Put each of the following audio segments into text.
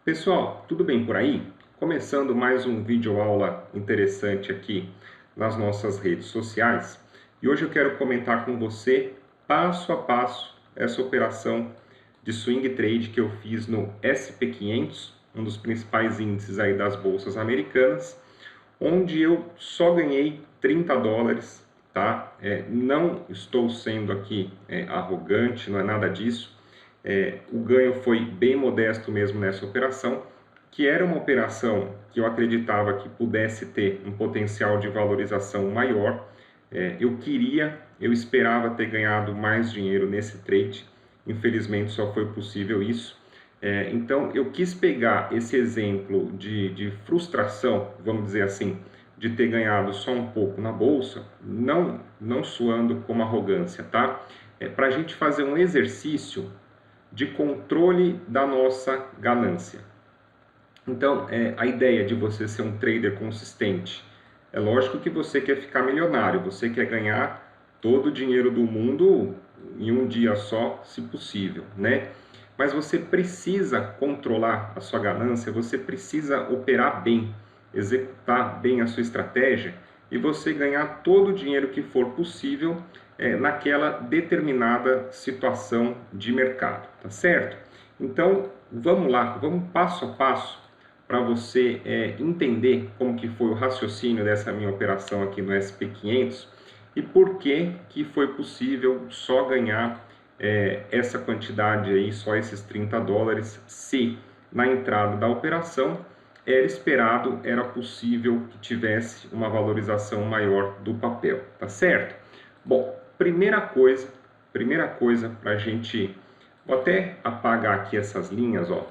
Pessoal, tudo bem por aí? Começando mais um vídeo aula interessante aqui nas nossas redes sociais. E hoje eu quero comentar com você, passo a passo, essa operação de swing trade que eu fiz no SP500, um dos principais índices aí das bolsas americanas, onde eu só ganhei $30, tá? Não estou sendo aqui arrogante, não é nada disso. O ganho foi bem modesto mesmo nessa operação, que era uma operação que eu acreditava que pudesse ter um potencial de valorização maior. Eu esperava ter ganhado mais dinheiro nesse trade, infelizmente só foi possível isso. Então eu quis pegar esse exemplo de frustração, vamos dizer assim, de ter ganhado só um pouco na bolsa, não soando como arrogância, tá? Para a gente fazer um exercício de controle da nossa ganância. Então, a ideia de você ser um trader consistente, é lógico que você quer ficar milionário, você quer ganhar todo o dinheiro do mundo em um dia só, se possível, né? Mas você precisa controlar a sua ganância, você precisa operar bem, executar bem a sua estratégia e você ganhar todo o dinheiro que for possível naquela determinada situação de mercado, tá certo? Então, vamos lá, vamos passo a passo para você entender como que foi o raciocínio dessa minha operação aqui no SP500 e por que que foi possível só ganhar essa quantidade aí, só esses $30, se na entrada da operação era esperado, era possível que tivesse uma valorização maior do papel, tá certo? Bom, primeira coisa para a gente, vou até apagar aqui essas linhas, ó.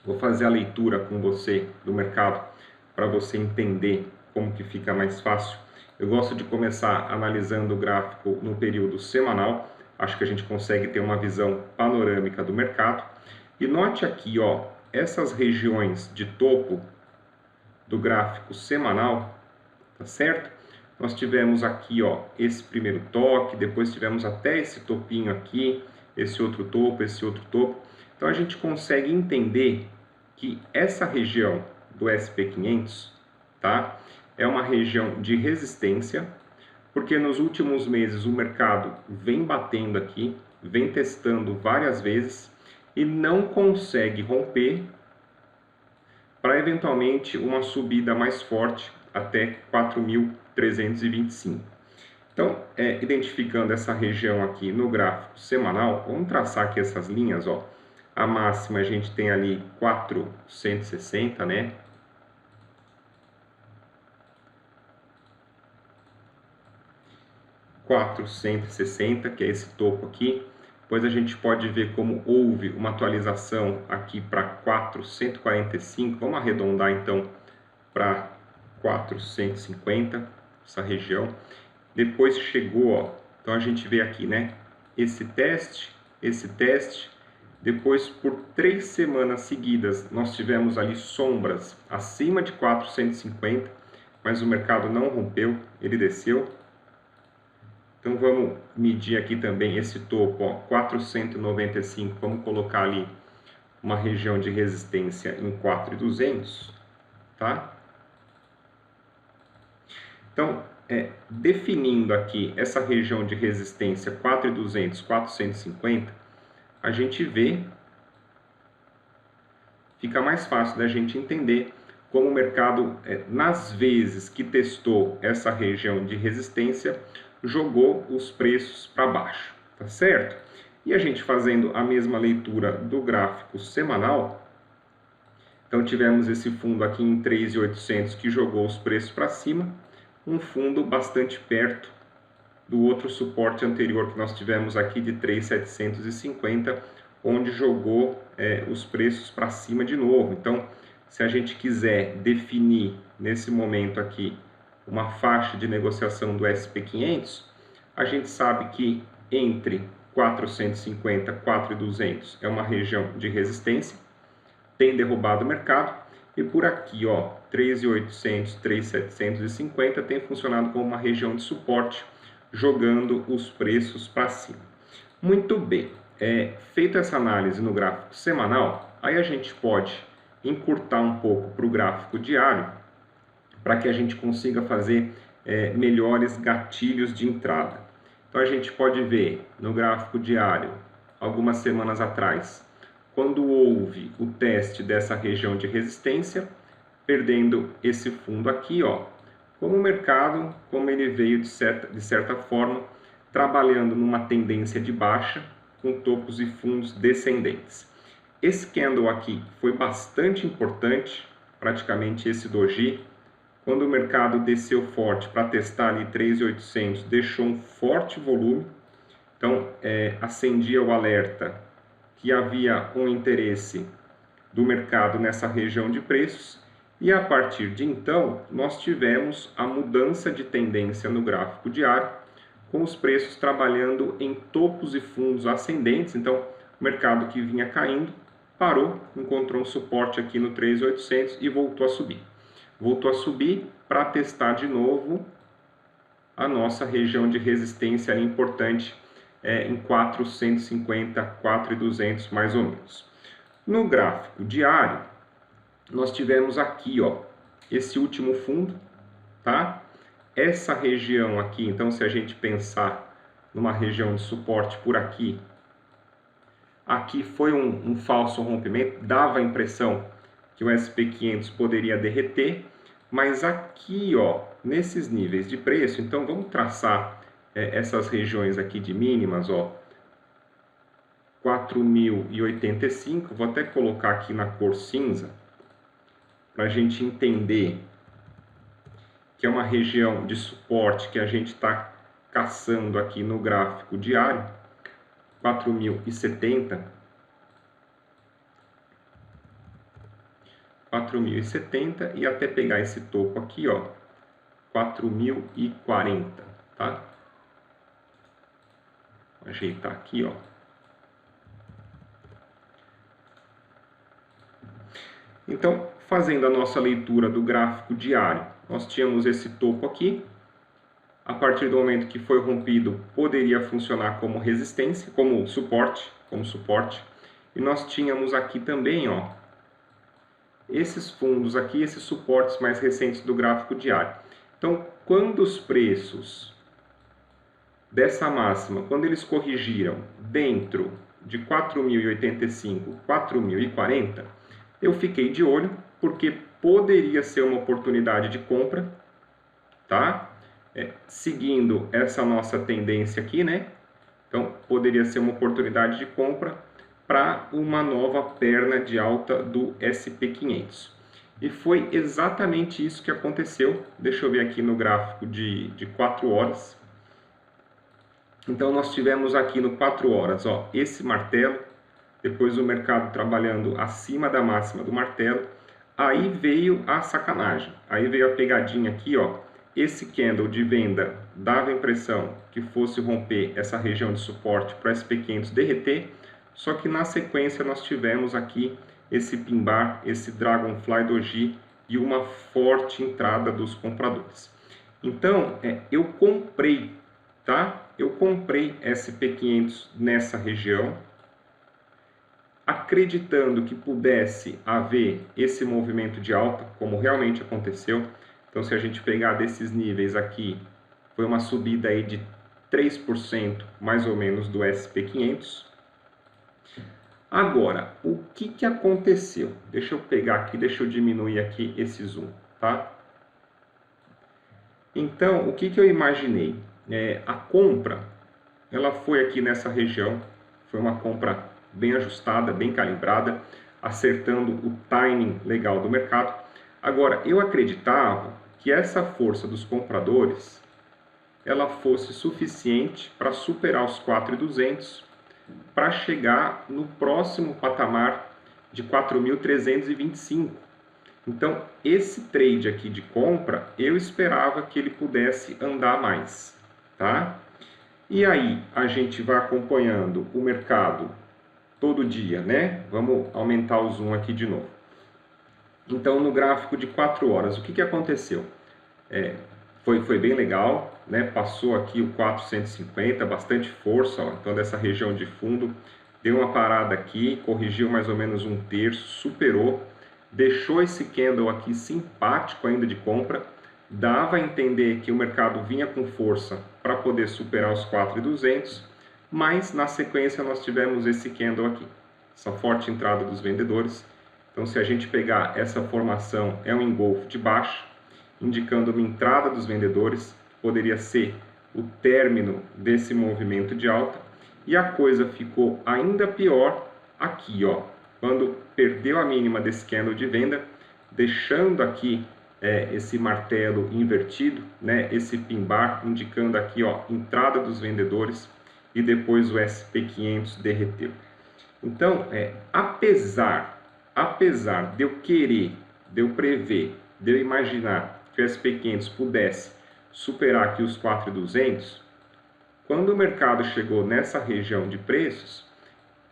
Vou fazer a leitura com você do mercado para você entender como que fica mais fácil. Eu gosto de começar analisando o gráfico no período semanal. Acho que a gente consegue ter uma visão panorâmica do mercado. E note aqui, ó, essas regiões de topo do gráfico semanal, tá certo? Nós tivemos aqui, ó, esse primeiro toque, depois tivemos até esse topinho aqui, esse outro topo, esse outro topo. Então a gente consegue entender que essa região do SP500, tá? É uma região de resistência, porque nos últimos meses o mercado vem batendo aqui, vem testando várias vezes e não consegue romper para eventualmente uma subida mais forte até 4.325. Então, identificando essa região aqui no gráfico semanal, vamos traçar aqui essas linhas, ó. A máxima a gente tem ali 460, né? $460, que é esse topo aqui. Depois a gente pode ver como houve uma atualização aqui para 445. Vamos arredondar então para 450, essa região. Depois chegou, ó, então a gente vê aqui, né? Esse teste. Depois, por 3 semanas seguidas, nós tivemos ali sombras acima de 450, mas o mercado não rompeu, ele desceu. Então vamos medir aqui também esse topo, ó, 495, vamos colocar ali uma região de resistência em 4.200, tá? Então, definindo aqui essa região de resistência 4.200, 450, a gente vê, fica mais fácil da gente entender como o mercado, nas vezes que testou essa região de resistência, jogou os preços para baixo, tá certo? E a gente fazendo a mesma leitura do gráfico semanal, então tivemos esse fundo aqui em 3.800 que jogou os preços para cima, um fundo bastante perto do outro suporte anterior que nós tivemos aqui de 3.750, onde jogou os preços para cima de novo. Então, se a gente quiser definir nesse momento aqui uma faixa de negociação do SP500, a gente sabe que entre 450 e 4.200 é uma região de resistência, tem derrubado o mercado, e por aqui, ó, 3.800, 3.750 tem funcionado como uma região de suporte, jogando os preços para cima. Muito bem, feita essa análise no gráfico semanal, Aí a gente pode encurtar um pouco para o gráfico diário, para que a gente consiga fazer melhores gatilhos de entrada. Então a gente pode ver no gráfico diário, algumas semanas atrás, quando houve o teste dessa região de resistência, perdendo esse fundo aqui, ó, como o mercado, como ele veio de certa forma, trabalhando numa tendência de baixa, com topos e fundos descendentes. Esse candle aqui foi bastante importante, praticamente esse doji, quando o mercado desceu forte para testar ali 3.800, deixou um forte volume, então acendia o alerta que havia um interesse do mercado nessa região de preços, e a partir de então nós tivemos a mudança de tendência no gráfico diário, com os preços trabalhando em topos e fundos ascendentes. Então o mercado que vinha caindo parou, encontrou um suporte aqui no 3.800 e voltou a subir. Voltou a subir para testar de novo a nossa região de resistência ali importante em 450, 4.200 mais ou menos. No gráfico diário, nós tivemos aqui, ó, esse último fundo, tá? Essa região aqui, então se a gente pensar numa região de suporte por aqui, aqui foi um falso rompimento, dava a impressão que o SP500 poderia derreter, mas aqui, ó, nesses níveis de preço, então vamos traçar essas regiões aqui de mínimas, ó, 4.085, vou até colocar aqui na cor cinza, para a gente entender que é uma região de suporte que a gente está caçando aqui no gráfico diário, 4.070, 4.070 e até pegar esse topo aqui, ó, 4.040, tá? Vou ajeitar aqui, ó. Então, fazendo a nossa leitura do gráfico diário, nós tínhamos esse topo aqui. A partir do momento que foi rompido, poderia funcionar como resistência, como suporte. E nós tínhamos aqui também, ó, esses fundos aqui, esses suportes mais recentes do gráfico diário. Então, quando os preços dessa máxima, quando eles corrigiram dentro de 4.085, 4.040, eu fiquei de olho, porque poderia ser uma oportunidade de compra, tá? Seguindo essa nossa tendência aqui, né? Então, poderia ser uma oportunidade de compra para uma nova perna de alta do SP500. E foi exatamente isso que aconteceu. Deixa eu ver aqui no gráfico de 4 horas. Então, nós tivemos aqui no 4 horas, ó, esse martelo, depois o mercado trabalhando acima da máxima do martelo. Aí veio a sacanagem, aí veio a pegadinha aqui, ó. Esse candle de venda dava a impressão que fosse romper essa região de suporte para o SP500 derreter, só que na sequência nós tivemos aqui esse pin bar, esse Dragonfly Doji e uma forte entrada dos compradores. Então, eu comprei, tá? Eu comprei SP500 nessa região, acreditando que pudesse haver esse movimento de alta, como realmente aconteceu. Então, se a gente pegar desses níveis aqui, foi uma subida aí de 3% mais ou menos do SP500. Agora, o que aconteceu? Deixa eu pegar aqui, deixa eu diminuir aqui esse zoom, tá? Então, o que eu imaginei? A compra, ela foi aqui nessa região, foi uma compra bem ajustada, bem calibrada, acertando o timing legal do mercado. Agora, eu acreditava que essa força dos compradores ela fosse suficiente para superar os 4.200, para chegar no próximo patamar de 4.325. Então, esse trade aqui de compra, eu esperava que ele pudesse andar mais, tá? E aí, a gente vai acompanhando o mercado todo dia, né? Vamos aumentar o zoom aqui de novo. Então, no gráfico de 4 horas, o que aconteceu? Foi bem legal, né? Passou aqui o 450, bastante força, ó. Então dessa região de fundo deu uma parada aqui, corrigiu mais ou menos um terço, superou, deixou esse candle aqui simpático ainda de compra, dava a entender que o mercado vinha com força para poder superar os 4.200, mas na sequência nós tivemos esse candle aqui, essa forte entrada dos vendedores. Então, se a gente pegar essa formação, é um engolfo de baixa, indicando uma entrada dos vendedores, poderia ser o término desse movimento de alta, e a coisa ficou ainda pior aqui, ó, quando perdeu a mínima desse candle de venda, deixando aqui esse martelo invertido, né, esse pin bar, indicando aqui, ó, entrada dos vendedores, e depois o SP500 derreteu. Então, apesar de eu querer, de eu prever, de eu imaginar que o SP500 pudesse superar aqui os 4.200, quando o mercado chegou nessa região de preços,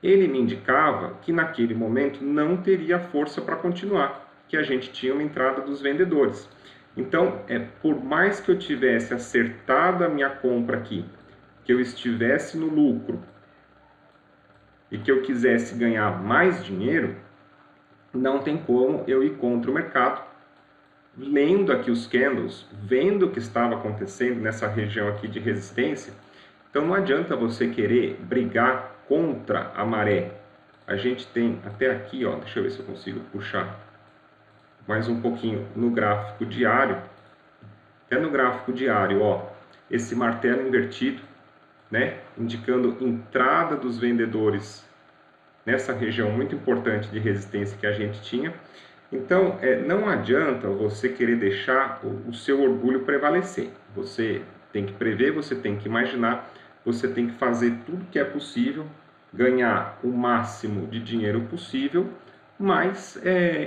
ele me indicava que naquele momento não teria força para continuar, que a gente tinha uma entrada dos vendedores. Então, por mais que eu tivesse acertado a minha compra aqui, que eu estivesse no lucro e que eu quisesse ganhar mais dinheiro, não tem como eu ir contra o mercado, lendo aqui os candles, vendo o que estava acontecendo nessa região aqui de resistência. Então não adianta você querer brigar contra a maré. A gente tem até aqui, ó, deixa eu ver se eu consigo puxar mais um pouquinho no gráfico diário. Até no gráfico diário, ó, esse martelo invertido, né, indicando entrada dos vendedores nessa região muito importante de resistência que a gente tinha. Então, não adianta você querer deixar o seu orgulho prevalecer. Você tem que prever, você tem que imaginar, você tem que fazer tudo que é possível, ganhar o máximo de dinheiro possível, mas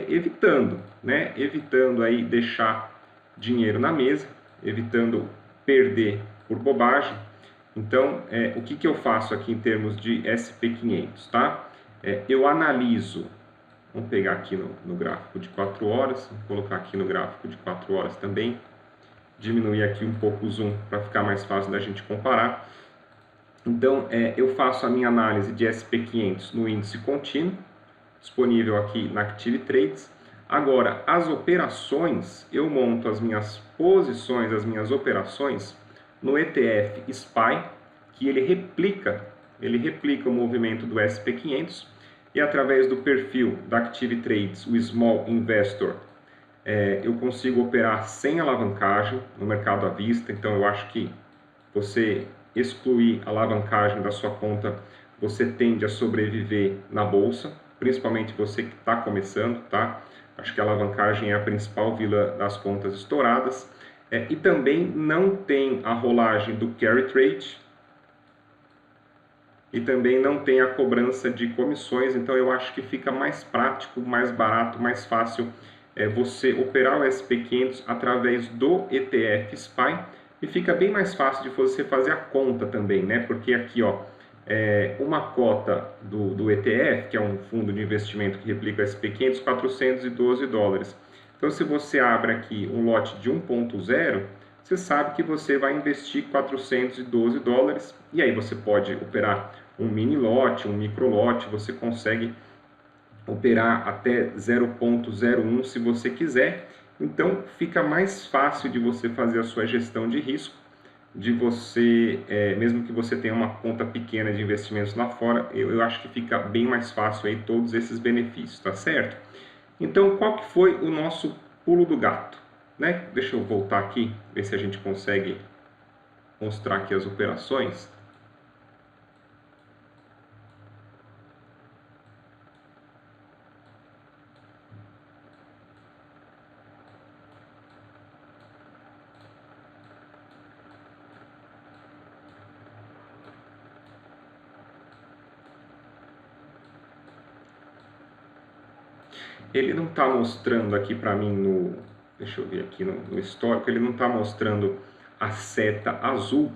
evitando, né? Evitando aí deixar dinheiro na mesa, evitando perder por bobagem. Então, o que eu faço aqui em termos de SP500, tá? Eu analiso. Vamos pegar aqui no gráfico de 4 horas, vou colocar aqui no gráfico de 4 horas também, diminuir aqui um pouco o zoom para ficar mais fácil da gente comparar. Então, eu faço a minha análise de SP500 no índice contínuo, disponível aqui na Active Trades. Agora, as operações, eu monto as minhas posições, as minhas operações no ETF SPY, que ele replica o movimento do SP500, e através do perfil da Active Trades, o Small Investor, eu consigo operar sem alavancagem no mercado à vista. Então eu acho que você excluir a alavancagem da sua conta, você tende a sobreviver na bolsa, principalmente você que está começando, tá? Acho que a alavancagem é a principal vilã das contas estouradas. E também não tem a rolagem do carry trade, e também não tem a cobrança de comissões. Então eu acho que fica mais prático, mais barato, mais fácil você operar o SP500 através do ETF SPY, e fica bem mais fácil de você fazer a conta também, né? Porque aqui, ó, uma cota do ETF, que é um fundo de investimento que replica o SP500, $412. Então se você abre aqui um lote de 1.0, você sabe que você vai investir $412, e aí você pode operar um mini lote, um micro lote, você consegue operar até 0.01 se você quiser. Então fica mais fácil de você fazer a sua gestão de risco, de você, mesmo que você tenha uma conta pequena de investimentos lá fora, eu acho que fica bem mais fácil aí todos esses benefícios, tá certo? Então qual que foi o nosso pulo do gato, né? Deixa eu voltar aqui, ver se a gente consegue mostrar aqui as operações. Ele não está mostrando aqui para mim deixa eu ver aqui no histórico, ele não está mostrando a seta azul,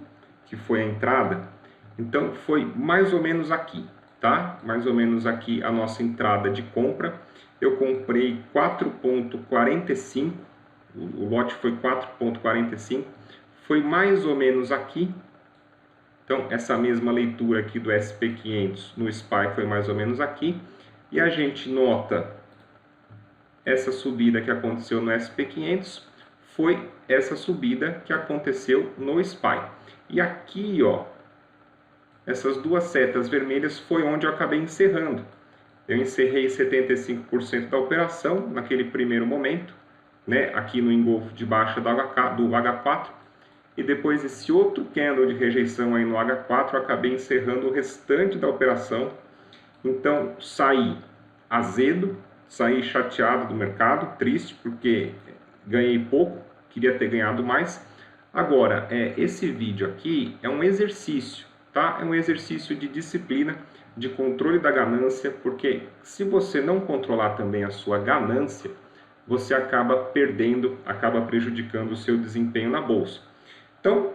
que foi a entrada. Então foi mais ou menos aqui, tá? Mais ou menos aqui a nossa entrada de compra. Eu comprei 4.45, o lote foi 4.45, foi mais ou menos aqui Então, essa mesma leitura aqui do SP500 no SPY foi mais ou menos aqui. E a gente nota essa subida que aconteceu no SP500 foi essa subida que aconteceu no SPY. E aqui, ó, essas duas setas vermelhas foi onde eu acabei encerrando. Eu encerrei 75% da operação naquele primeiro momento, né, aqui no engolfo de baixa do H4. E depois esse outro candle de rejeição aí no H4, eu acabei encerrando o restante da operação. Então, saí azedo, saí chateado do mercado, triste, porque ganhei pouco, queria ter ganhado mais. Agora, esse vídeo aqui é um exercício, tá? É um exercício de disciplina, de controle da ganância, porque se você não controlar também a sua ganância, você acaba perdendo, acaba prejudicando o seu desempenho na bolsa. Então,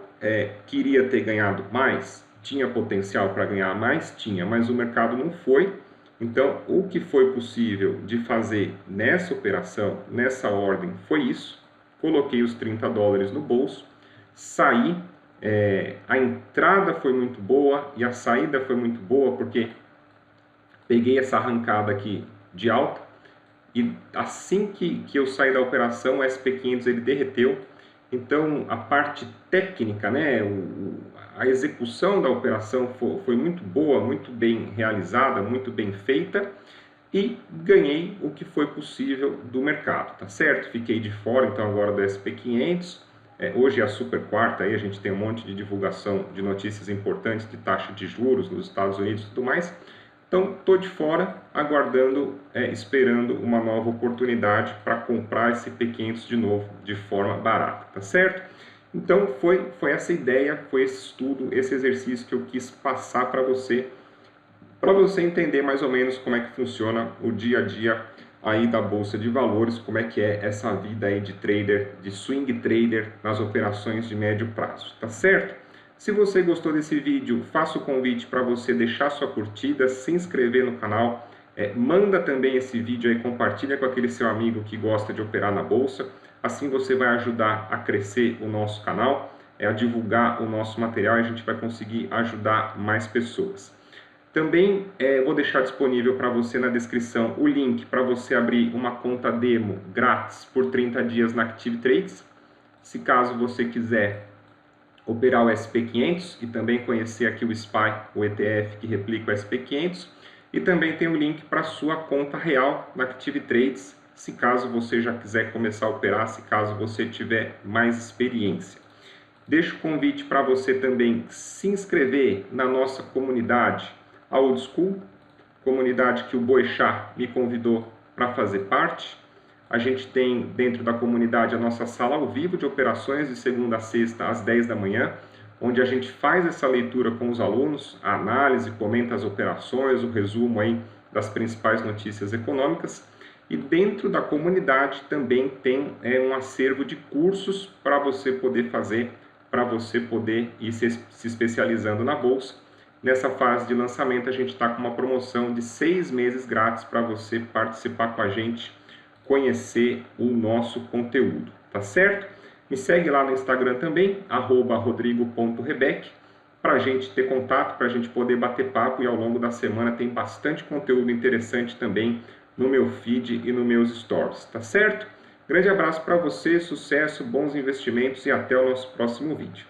queria ter ganhado mais, tinha potencial para ganhar mais, tinha, mas o mercado não foi. Então, o que foi possível de fazer nessa operação, nessa ordem, foi isso. Coloquei os 30 dólares no bolso, saí, a entrada foi muito boa e a saída foi muito boa, porque peguei essa arrancada aqui de alta e assim que eu saí da operação, o SP500 ele derreteu. Então, a parte técnica, né, a execução da operação foi muito boa, muito bem realizada, muito bem feita e ganhei o que foi possível do mercado, tá certo? Fiquei de fora, então, agora do SP500. Hoje é a super quarta, aí a gente tem um monte de divulgação de notícias importantes de taxa de juros nos Estados Unidos e tudo mais. Então, estou de fora, aguardando, esperando uma nova oportunidade para comprar esse P500 de novo, de forma barata, tá certo? Então, foi essa ideia, foi esse estudo, esse exercício que eu quis passar para você entender mais ou menos como é que funciona o dia a dia aí da Bolsa de Valores, como é que é essa vida aí de trader, de swing trader nas operações de médio prazo, tá certo? Se você gostou desse vídeo, faço o convite para você deixar sua curtida, se inscrever no canal, manda também esse vídeo aí, compartilha com aquele seu amigo que gosta de operar na bolsa, assim você vai ajudar a crescer o nosso canal, a divulgar o nosso material e a gente vai conseguir ajudar mais pessoas. Também vou deixar disponível para você na descrição o link para você abrir uma conta demo grátis por 30 dias na Active Trades, se caso você quiser operar o SP500 e também conhecer aqui o SPY, o ETF que replica o SP500, e também tem o link para sua conta real na Active Trades, se caso você já quiser começar a operar, se caso você tiver mais experiência. Deixo o convite para você também se inscrever na nossa comunidade, a Old School, comunidade que o Boechat me convidou para fazer parte. A gente tem dentro da comunidade a nossa sala ao vivo de operações de segunda a sexta às 10 da manhã, onde a gente faz essa leitura com os alunos, a análise, comenta as operações, o resumo aí das principais notícias econômicas. E dentro da comunidade também tem um acervo de cursos para você poder fazer, para você poder ir se especializando na bolsa. Nessa fase de lançamento a gente está com uma promoção de 6 meses grátis para você participar com a gente, conhecer o nosso conteúdo, tá certo? Me segue lá no Instagram também, @rodrigo.rebec, para a gente ter contato, para a gente poder bater papo, e ao longo da semana tem bastante conteúdo interessante também no meu feed e nos meus stories, tá certo? Grande abraço para você, sucesso, bons investimentos e até o nosso próximo vídeo.